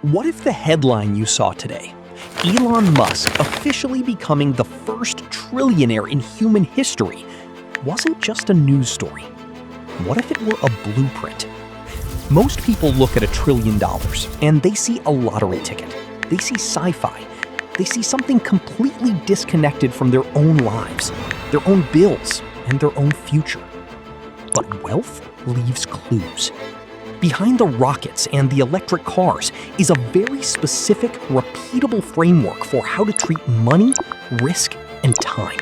What if the headline you saw today, Elon Musk officially becoming the first trillionaire in human history, wasn't just a news story? What if it were a blueprint? Most people look at $1 trillion and they see a lottery ticket. They see sci-fi. They see something completely disconnected from their own lives, their own bills, and their own future. But wealth leaves clues. Behind the rockets and the electric cars is a very specific, repeatable framework for how to treat money, risk, and time.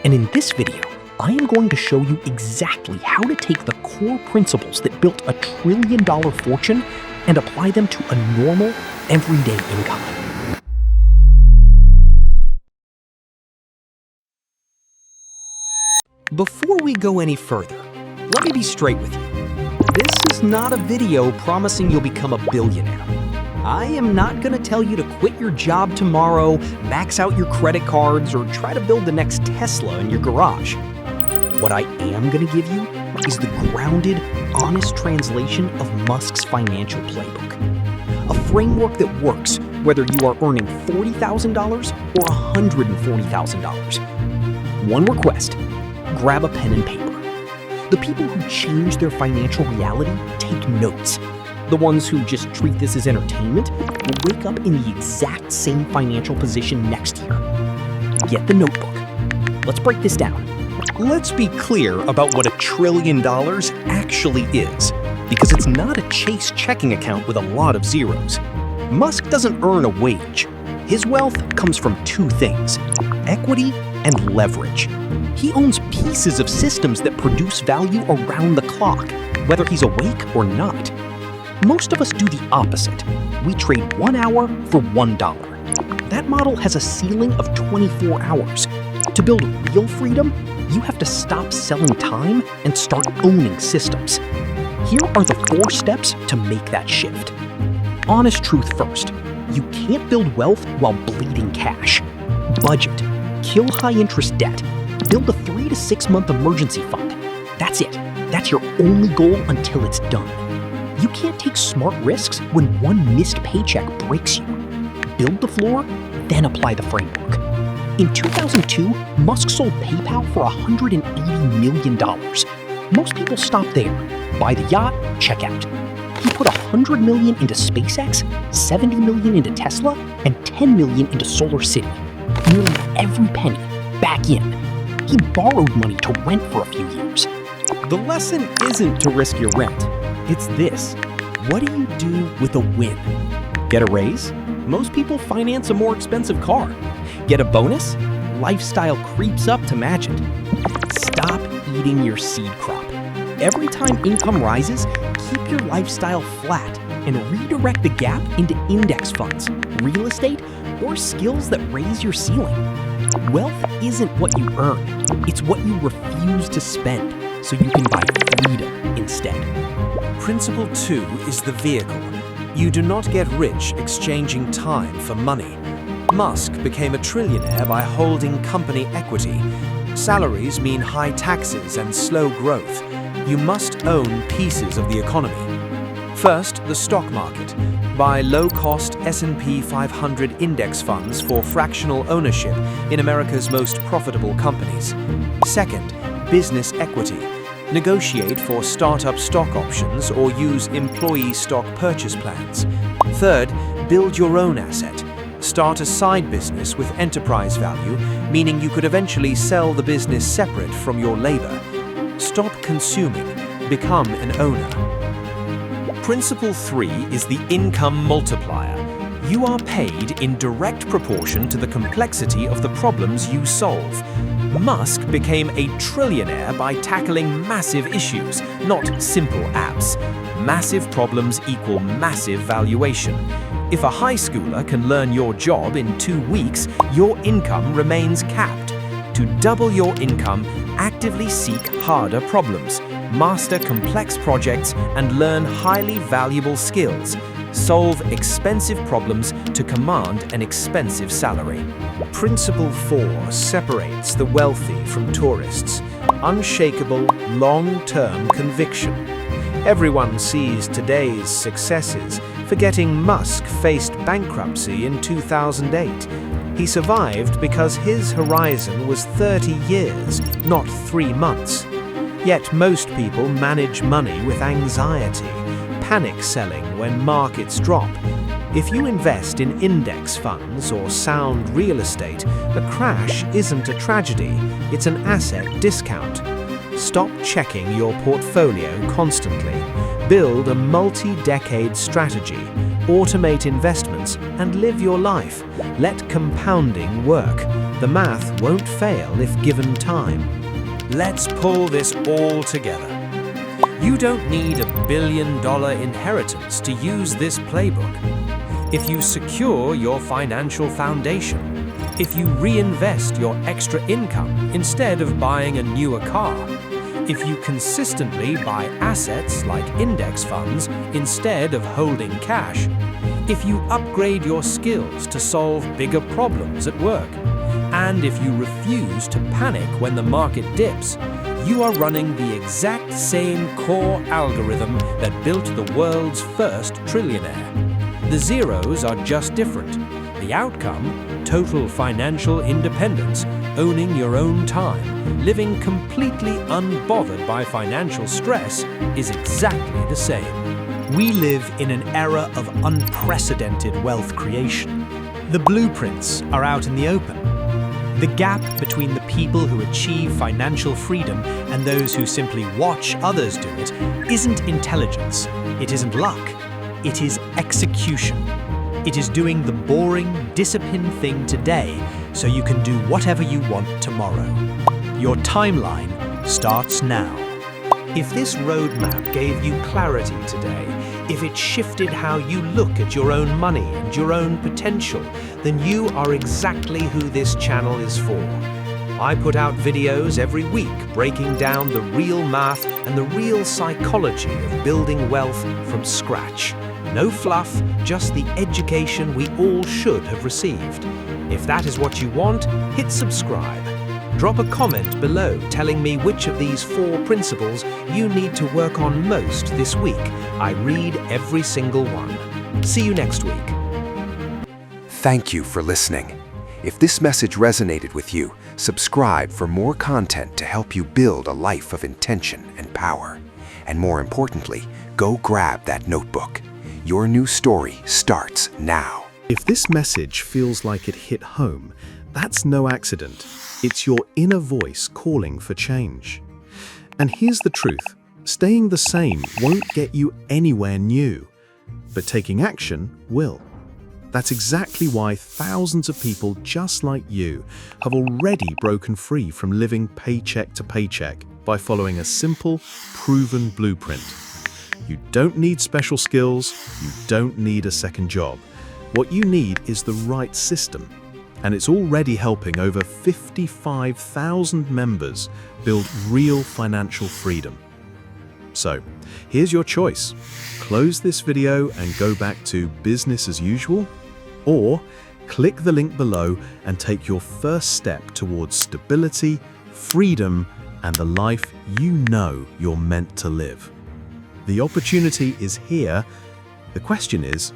And in this video, I am going to show you exactly how to take the core principles that built a $1 trillion fortune and apply them to a normal, everyday income. Before we go any further, let me be straight with you. This is not a video promising you'll become a billionaire. I am not going to tell you to quit your job tomorrow, max out your credit cards, or try to build the next Tesla in your garage. What I am going to give you is the grounded, honest translation of Musk's financial playbook. A framework that works whether you are earning $40,000 or $140,000. One request: grab a pen and paper. The people who change their financial reality take notes. The ones who just treat this as entertainment will wake up in the exact same financial position next year. Get the notebook. Let's break this down. Let's be clear about what $1 trillion actually is, because it's not a Chase checking account with a lot of zeros. Musk doesn't earn a wage. His wealth comes from two things: equity and leverage. He owns pieces of systems that produce value around the clock, whether he's awake or not. Most of us do the opposite. We trade 1 hour for $1. That model has a ceiling of 24 hours. To build real freedom, you have to stop selling time and start owning systems. Here are the 4 steps to make that shift. Honest truth first. You can't build wealth while bleeding cash. Budget. Kill high-interest debt. Build a 3 to 6 month emergency fund. That's it. That's your only goal until it's done. You can't take smart risks when one missed paycheck breaks you. Build the floor, then apply the framework. In 2002, Musk sold PayPal for $180 million. Most people stop there. Buy the yacht, check out. He put $100 million into SpaceX, $70 million into Tesla, and $10 million into Solar City. Nearly every penny back in. He borrowed money to rent for a few years. The lesson isn't to risk your rent. It's this: what do you do with a win? Get a raise? Most people finance a more expensive car. Get a bonus? Lifestyle creeps up to match it. Stop eating your seed crop. Every time income rises, keep your lifestyle flat and redirect the gap into index funds, real estate, or skills that raise your ceiling. Wealth isn't what you earn, it's what you refuse to spend, so you can buy freedom instead. Principle 2 is the vehicle. You do not get rich exchanging time for money. Musk became a trillionaire by holding company equity. Salaries mean high taxes and slow growth. You must own pieces of the economy. First, the stock market. Buy low-cost S&P 500 index funds for fractional ownership in America's most profitable companies. Second, business equity. Negotiate for startup stock options or use employee stock purchase plans. Third, build your own asset. Start a side business with enterprise value, meaning you could eventually sell the business separate from your labor. Stop consuming. Become an owner. Principle 3 is the income multiplier. You are paid in direct proportion to the complexity of the problems you solve. Musk became a trillionaire by tackling massive issues, not simple apps. Massive problems equal massive valuation. If a high schooler can learn your job in 2 weeks, your income remains capped. To double your income, actively seek harder problems, master complex projects, and learn highly valuable skills. Solve expensive problems to command an expensive salary. Principle 4 separates the wealthy from tourists. Unshakable, long-term conviction. Everyone sees today's successes, Forgetting Musk faced bankruptcy in 2008. He survived because his horizon was 30 years, not 3 months. Yet most people manage money with anxiety, panic selling when markets drop. If you invest in index funds or sound real estate, a crash isn't a tragedy, it's an asset discount. Stop checking your portfolio constantly. Build a multi-decade strategy, automate investments, and live your life. Let compounding work. The math won't fail if given time. Let's pull this all together. You don't need $1 billion inheritance to use this playbook. If you secure your financial foundation, if you reinvest your extra income instead of buying a newer car, if you consistently buy assets like index funds instead of holding cash, if you upgrade your skills to solve bigger problems at work, and if you refuse to panic when the market dips, you are running the exact same core algorithm that built the world's first trillionaire. The zeros are just different. The outcome, total financial independence, owning your own time, living completely unbothered by financial stress, is exactly the same. We live in an era of unprecedented wealth creation. The blueprints are out in the open. The gap between the people who achieve financial freedom and those who simply watch others do it isn't intelligence, it isn't luck, it is execution. It is doing the boring, disciplined thing today so you can do whatever you want tomorrow. Your timeline starts now. If this roadmap gave you clarity today, if it shifted how you look at your own money and your own potential, then you are exactly who this channel is for. I put out videos every week breaking down the real math and the real psychology of building wealth from scratch. No fluff, just the education we all should have received. If that is what you want, hit subscribe. Drop a comment below telling me which of these 4 principles you need to work on most this week. I read every single one. See you next week. Thank you for listening. If this message resonated with you, subscribe for more content to help you build a life of intention and power. And more importantly, go grab that notebook. Your new story starts now. If this message feels like it hit home, that's no accident. It's your inner voice calling for change. And here's the truth. Staying the same won't get you anywhere new, but taking action will. That's exactly why thousands of people just like you have already broken free from living paycheck to paycheck by following a simple, proven blueprint. You don't need special skills, you don't need a second job. What you need is the right system, and it's already helping over 55,000 members build real financial freedom. So, here's your choice. Close this video and go back to business as usual, or click the link below and take your first step towards stability, freedom, and the life you know you're meant to live. The opportunity is here. The question is,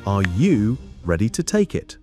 are you ready to take it?